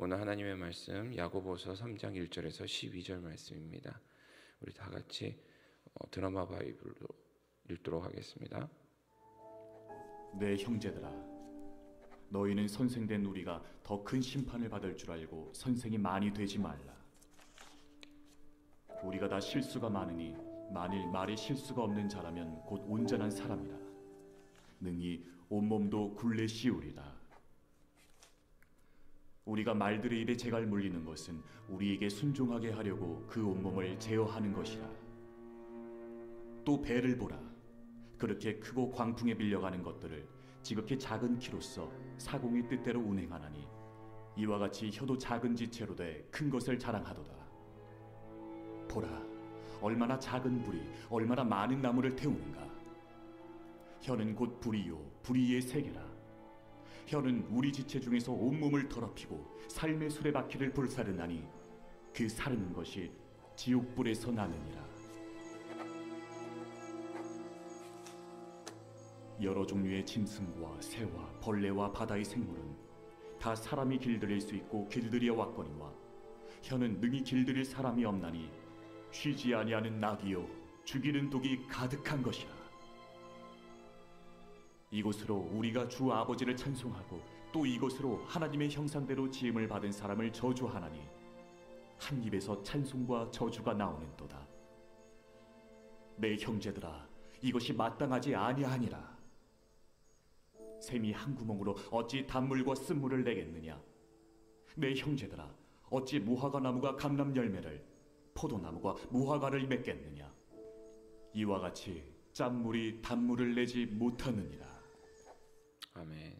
오늘 하나님의 말씀 야고보서 3장 1절에서 12절 말씀입니다. 우리 다 같이 드라마 바이블로 읽도록 하겠습니다. 내 형제들아, 너희는 선생된 우리가 더 큰 심판을 받을 줄 알고 선생이 많이 되지 말라. 우리가 다 실수가 많으니 만일 말에 실수가 없는 자라면 곧 온전한 사람이라. 능히 온몸도 굴레 씌우리라. 우리가 말들의 입에 재갈 물리는 것은 우리에게 순종하게 하려고 그 온몸을 제어하는 것이라. 또 배를 보라. 그렇게 크고 광풍에 빌려가는 것들을 지극히 작은 키로서 사공의 뜻대로 운행하나니 이와 같이 혀도 작은 지체로 돼 큰 것을 자랑하도다. 보라, 얼마나 작은 불이 얼마나 많은 나무를 태우는가. 혀는 곧 불이요 불의의 세계라. 혀는 우리 지체 중에서 온몸을 더럽히고 삶의 수레바퀴를 불사르나니 그 사르는 것이 지옥불에서 나느니라. 여러 종류의 짐승과 새와 벌레와 바다의 생물은 다 사람이 길들일 수 있고 길들여 왔거니와 혀는 능히 길들일 사람이 없나니 쉬지 아니하는 낙이요 죽이는 독이 가득한 것이라. 이곳으로 우리가 주 아버지를 찬송하고 또 이곳으로 하나님의 형상대로 지음을 받은 사람을 저주하나니 한 입에서 찬송과 저주가 나오는도다. 내 형제들아, 이것이 마땅하지 아니하니라. 샘이 한 구멍으로 어찌 단물과 쓴물을 내겠느냐. 내 형제들아, 어찌 무화과 나무가 감람 열매를 포도나무가 무화과를 맺겠느냐. 이와 같이 짠물이 단물을 내지 못하느니라. 아멘.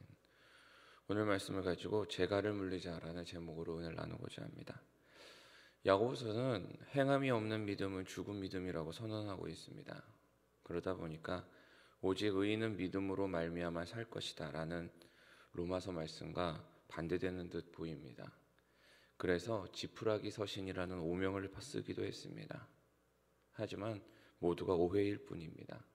오늘 말씀을 가지고 재갈을 물리자라는 제목으로 오늘 나누고자 합니다. 야고보서는 행함이 없는 믿음은 죽은 믿음이라고 선언하고 있습니다. 그러다 보니까 오직 의인은 믿음으로 말미암아 살 것이다 라는 로마서 말씀과 반대되는 듯 보입니다. 그래서 지푸라기 서신이라는 오명을 쓰기도 했습니다. 하지만 모두가 오해일 뿐입니다.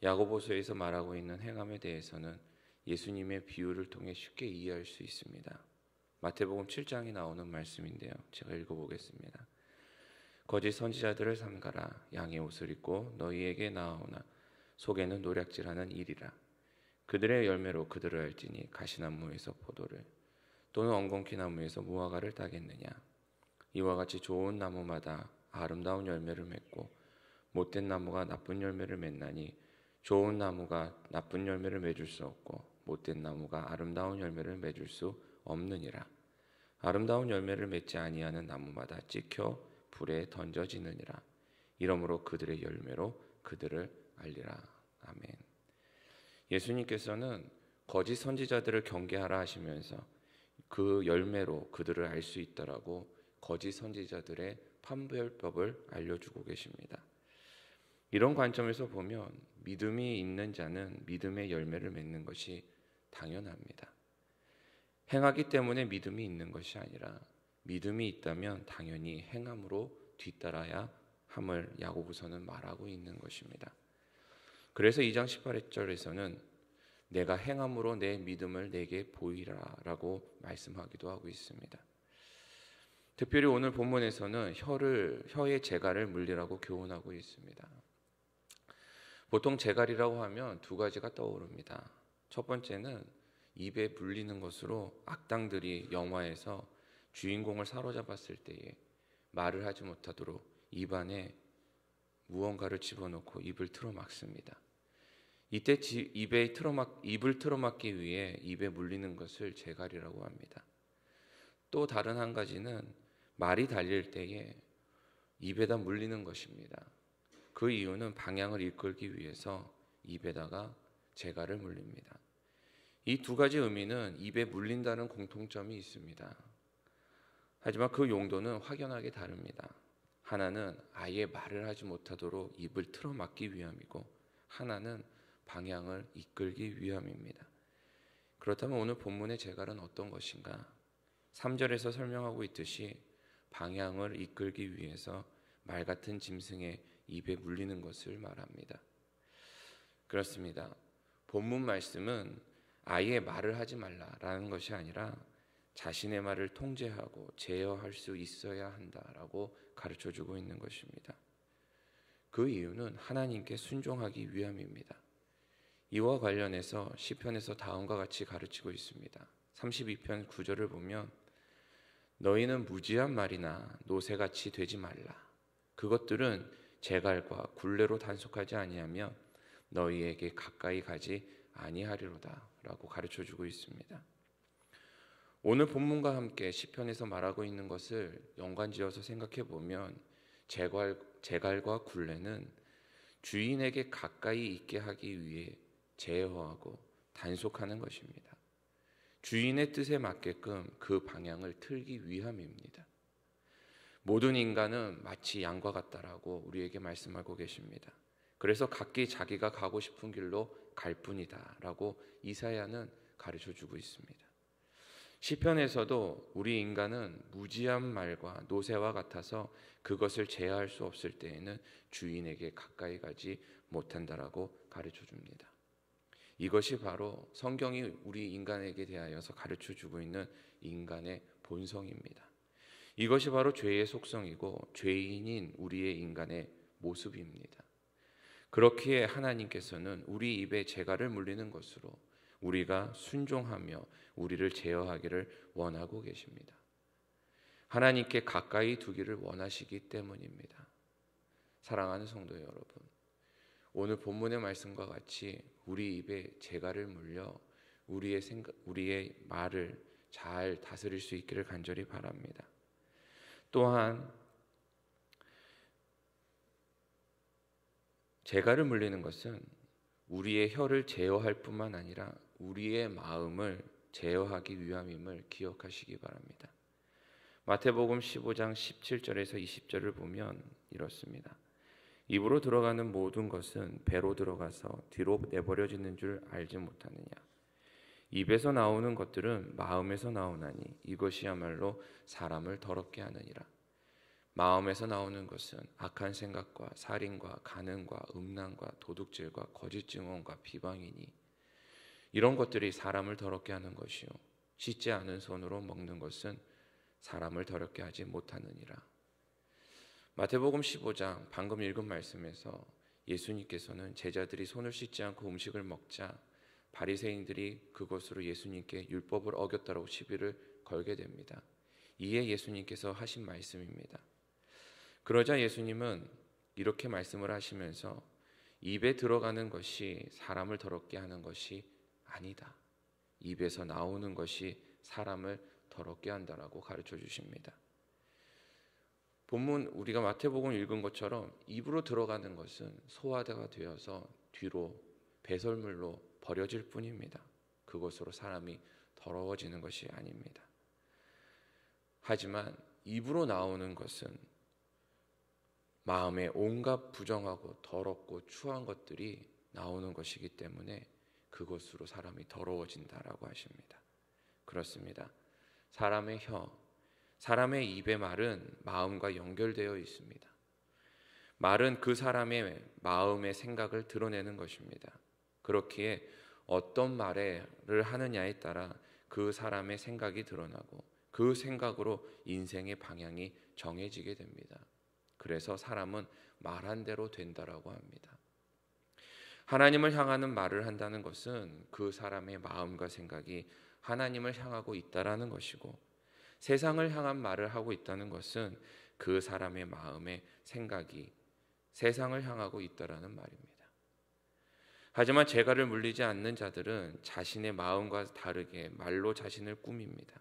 야고보서에서 말하고 있는 행함에 대해서는 예수님의 비유를 통해 쉽게 이해할 수 있습니다. 마태복음 7장에 나오는 말씀인데요. 제가 읽어보겠습니다. 거짓 선지자들을 삼가라. 양의 옷을 입고 너희에게 나아오나 속에는 노략질하는 일이라. 그들의 열매로 그들을 알지니 가시나무에서 포도를 또는 엉겅퀴 나무에서 무화과를 따겠느냐. 이와 같이 좋은 나무마다 아름다운 열매를 맺고 못된 나무가 나쁜 열매를 맺나니 좋은 나무가 나쁜 열매를 맺을 수 없고 못된 나무가 아름다운 열매를 맺을 수 없느니라. 아름다운 열매를 맺지 아니하는 나무마다 찍혀 불에 던져지느니라. 이러므로 그들의 열매로 그들을 알리라. 아멘. 예수님께서는 거짓 선지자들을 경계하라 하시면서 그 열매로 그들을 알 수 있다라고 거짓 선지자들의 판별법을 알려주고 계십니다. 이런 관점에서 보면 믿음이 있는 자는 믿음의 열매를 맺는 것이 당연합니다. 행하기 때문에 믿음이 있는 것이 아니라 믿음이 있다면 당연히 행함으로 뒤따라야 함을 야고보서는 말하고 있는 것입니다. 그래서 2장 18절에서는 내가 행함으로 내 믿음을 내게 보이라 라고 말씀하기도 하고 있습니다. 특별히 오늘 본문에서는 혀의 재갈을 물리라고 교훈하고 있습니다. 보통 재갈이라고 하면 두 가지가 떠오릅니다. 첫 번째는 입에 물리는 것으로 악당들이 영화에서 주인공을 사로잡았을 때에 말을 하지 못하도록 입 안에 무언가를 집어넣고 입을 틀어막습니다. 이때 입을 틀어막기 위해 입에 물리는 것을 재갈이라고 합니다. 또 다른 한 가지는 말이 달릴 때에 입에다 물리는 것입니다. 그 이유는 방향을 이끌기 위해서 입에다가 재갈을 물립니다. 이 두 가지 의미는 입에 물린다는 공통점이 있습니다. 하지만 그 용도는 확연하게 다릅니다. 하나는 아예 말을 하지 못하도록 입을 틀어막기 위함이고 하나는 방향을 이끌기 위함입니다. 그렇다면 오늘 본문의 재갈은 어떤 것인가? 3절에서 설명하고 있듯이 방향을 이끌기 위해서 말 같은 짐승의 입에 물리는 것을 말합니다. 그렇습니다. 본문 말씀은 아예 말을 하지 말라라는 것이 아니라 자신의 말을 통제하고 제어할 수 있어야 한다라고 가르쳐주고 있는 것입니다. 그 이유는 하나님께 순종하기 위함입니다. 이와 관련해서 시편에서 다음과 같이 가르치고 있습니다. 32편 9절을 보면 너희는 무지한 말이나 노새같이 되지 말라. 그것들은 재갈과 굴레로 단속하지 아니하며 너희에게 가까이 가지 아니하리로다 라고 가르쳐주고 있습니다. 오늘 본문과 함께 시편에서 말하고 있는 것을 연관지어서 생각해 보면 재갈과 굴레는 주인에게 가까이 있게 하기 위해 제어하고 단속하는 것입니다. 주인의 뜻에 맞게끔 그 방향을 틀기 위함입니다. 모든 인간은 마치 양과 같다라고 우리에게 말씀하고 계십니다. 그래서 각기 자기가 가고 싶은 길로 갈 뿐이다라고 이사야는 가르쳐주고 있습니다. 시편에서도 우리 인간은 무지한 말과 노새와 같아서 그것을 제어할 수 없을 때에는 주인에게 가까이 가지 못한다라고 가르쳐줍니다. 이것이 바로 성경이 우리 인간에게 대하여서 가르쳐주고 있는 인간의 본성입니다. 이것이 바로 죄의 속성이고 죄인인 우리의 인간의 모습입니다. 그렇기에 하나님께서는 우리 입에 재갈을 물리는 것으로 우리가 순종하며 우리를 제어하기를 원하고 계십니다. 하나님께 가까이 두기를 원하시기 때문입니다. 사랑하는 성도 여러분, 오늘 본문의 말씀과 같이 우리 입에 재갈을 물려 우리의 말을 잘 다스릴 수 있기를 간절히 바랍니다. 또한 재갈을 물리는 것은 우리의 혀를 제어할 뿐만 아니라 우리의 마음을 제어하기 위함임을 기억하시기 바랍니다. 마태복음 15장 17절에서 20절을 보면 이렇습니다. 입으로 들어가는 모든 것은 배로 들어가서 뒤로 내버려지는 줄 알지 못하느냐. 입에서 나오는 것들은 마음에서 나오나니 이것이야말로 사람을 더럽게 하느니라. 마음에서 나오는 것은 악한 생각과 살인과 간음과 음란과 도둑질과 거짓 증언과 비방이니 이런 것들이 사람을 더럽게 하는 것이요 씻지 않은 손으로 먹는 것은 사람을 더럽게 하지 못하느니라. 마태복음 15장 방금 읽은 말씀에서 예수님께서는 제자들이 손을 씻지 않고 음식을 먹자 바리새인들이 그것으로 예수님께 율법을 어겼다라고 시비를 걸게 됩니다. 이에 예수님께서 하신 말씀입니다. 그러자 예수님은 이렇게 말씀을 하시면서 입에 들어가는 것이 사람을 더럽게 하는 것이 아니다. 입에서 나오는 것이 사람을 더럽게 한다라고 가르쳐 주십니다. 본문 우리가 마태복음 읽은 것처럼 입으로 들어가는 것은 소화가 되어서 뒤로 배설물로 버려질 뿐입니다. 그것으로 사람이 더러워지는 것이 아닙니다. 하지만 입으로 나오는 것은 마음에 온갖 부정하고 더럽고 추한 것들이 나오는 것이기 때문에 그것으로 사람이 더러워진다라고 하십니다. 그렇습니다. 사람의 혀, 사람의 입의 말은 마음과 연결되어 있습니다. 말은 그 사람의 마음의 생각을 드러내는 것입니다. 그렇기에 어떤 말을 하느냐에 따라 그 사람의 생각이 드러나고 그 생각으로 인생의 방향이 정해지게 됩니다. 그래서 사람은 말한 대로 된다라고 합니다. 하나님을 향하는 말을 한다는 것은 그 사람의 마음과 생각이 하나님을 향하고 있다라는 것이고 세상을 향한 말을 하고 있다는 것은 그 사람의 마음의 생각이 세상을 향하고 있다라는 말입니다. 하지만 재갈을 물리지 않는 자들은 자신의 마음과 다르게 말로 자신을 꾸밉니다.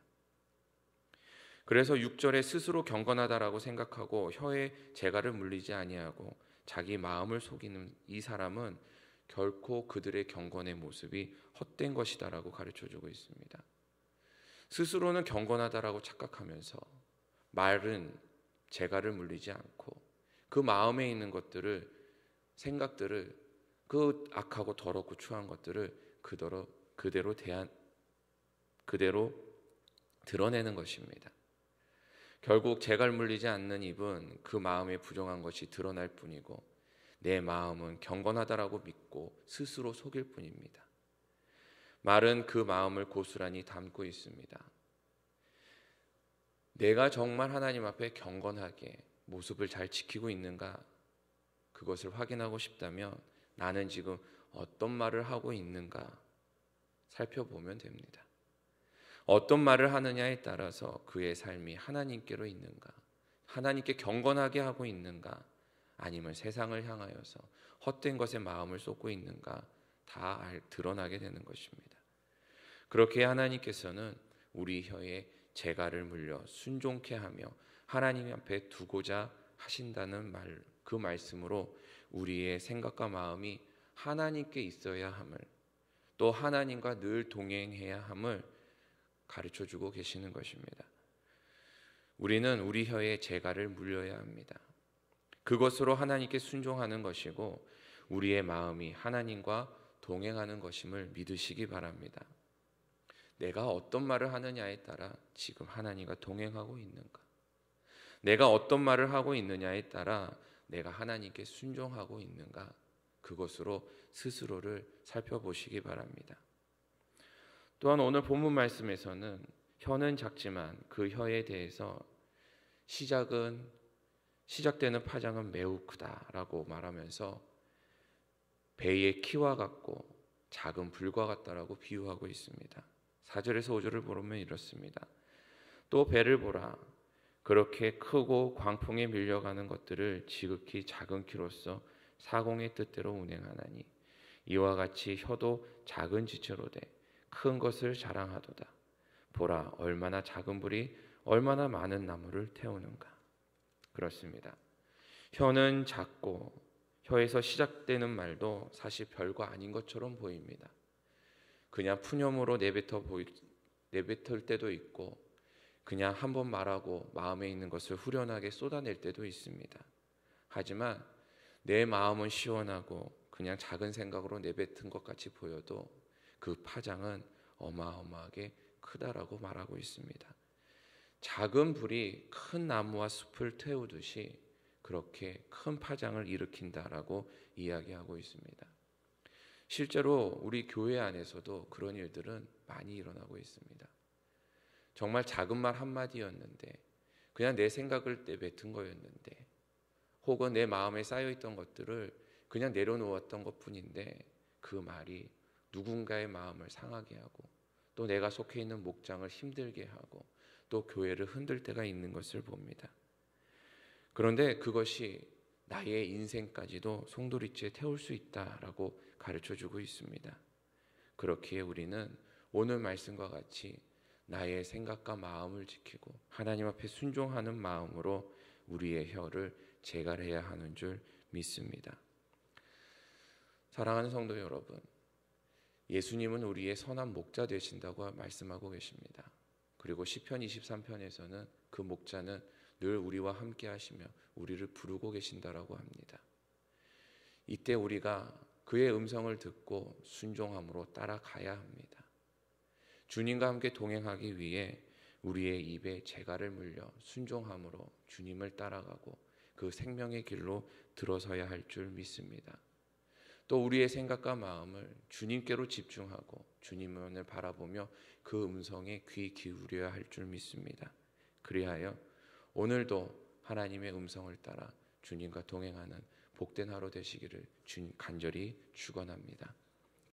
그래서 6절에 스스로 경건하다라고 생각하고 혀에 재갈을 물리지 아니하고 자기 마음을 속이는 이 사람은 결코 그들의 경건의 모습이 헛된 것이다라고 가르쳐주고 있습니다. 스스로는 경건하다라고 착각하면서 말은 재갈을 물리지 않고 그 마음에 있는 것들을 생각들을 그 악하고 더럽고 추한 것들을 그대로 드러내는 것입니다. 결국 재갈 물리지 않는 입은 그 마음에 부정한 것이 드러날 뿐이고 내 마음은 경건하다라고 믿고 스스로 속일 뿐입니다. 말은 그 마음을 고스란히 담고 있습니다. 내가 정말 하나님 앞에 경건하게 모습을 잘 지키고 있는가, 그것을 확인하고 싶다면 나는 지금 어떤 말을 하고 있는가 살펴보면 됩니다. 어떤 말을 하느냐에 따라서 그의 삶이 하나님께로 있는가, 하나님께 경건하게 하고 있는가, 아니면 세상을 향하여서 헛된 것에 마음을 쏟고 있는가 다 드러나게 되는 것입니다. 그렇게 하나님께서는 우리 혀에 재갈을 물려 순종케 하며 하나님 앞에 두고자 하신다는 말, 그 말씀으로 우리의 생각과 마음이 하나님께 있어야 함을, 또 하나님과 늘 동행해야 함을 가르쳐주고 계시는 것입니다. 우리는 우리 혀에 재갈을 물려야 합니다. 그것으로 하나님께 순종하는 것이고 우리의 마음이 하나님과 동행하는 것임을 믿으시기 바랍니다. 내가 어떤 말을 하느냐에 따라 지금 하나님과 동행하고 있는가, 내가 어떤 말을 하고 있느냐에 따라 내가 하나님께 순종하고 있는가, 그것으로 스스로를 살펴보시기 바랍니다. 또한 오늘 본문 말씀에서는 혀는 작지만 그 혀에 대해서 시작되는 파장은 매우 크다라고 말하면서 배의 키와 같고 작은 불과 같다라고 비유하고 있습니다. 4절에서 5절을 보면 이렇습니다. 또 배를 보라. 그렇게 크고 광풍에 밀려가는 것들을 지극히 작은 키로서 사공의 뜻대로 운행하나니 이와 같이 혀도 작은 지체로되 큰 것을 자랑하도다. 보라, 얼마나 작은 불이 얼마나 많은 나무를 태우는가. 그렇습니다. 혀는 작고 혀에서 시작되는 말도 사실 별거 아닌 것처럼 보입니다. 그냥 푸념으로 내뱉을 때도 있고 그냥 한 번 말하고 마음에 있는 것을 후련하게 쏟아낼 때도 있습니다. 하지만 내 마음은 시원하고 그냥 작은 생각으로 내뱉은 것 같이 보여도 그 파장은 어마어마하게 크다라고 말하고 있습니다. 작은 불이 큰 나무와 숲을 태우듯이 그렇게 큰 파장을 일으킨다라고 이야기하고 있습니다. 실제로 우리 교회 안에서도 그런 일들은 많이 일어나고 있습니다. 정말 작은 말 한마디였는데 그냥 내 생각을 내뱉은 거였는데 혹은 내 마음에 쌓여있던 것들을 그냥 내려놓았던 것뿐인데 그 말이 누군가의 마음을 상하게 하고 또 내가 속해 있는 목장을 힘들게 하고 또 교회를 흔들 때가 있는 것을 봅니다. 그런데 그것이 나의 인생까지도 송두리째 태울 수 있다라고 가르쳐주고 있습니다. 그렇기에 우리는 오늘 말씀과 같이 나의 생각과 마음을 지키고 하나님 앞에 순종하는 마음으로 우리의 혀를 재갈해야 하는 줄 믿습니다. 사랑하는 성도 여러분, 예수님은 우리의 선한 목자 되신다고 말씀하고 계십니다. 그리고 시편 23편에서는 그 목자는 늘 우리와 함께 하시며 우리를 부르고 계신다라고 합니다. 이때 우리가 그의 음성을 듣고 순종함으로 따라가야 합니다. 주님과 함께 동행하기 위해 우리의 입에 재갈을 물려 순종함으로 주님을 따라가고 그 생명의 길로 들어서야 할 줄 믿습니다. 또 우리의 생각과 마음을 주님께로 집중하고 주님을 바라보며 그 음성에 귀 기울여야 할 줄 믿습니다. 그리하여 오늘도 하나님의 음성을 따라 주님과 동행하는 복된 하루 되시기를 간절히 축원합니다.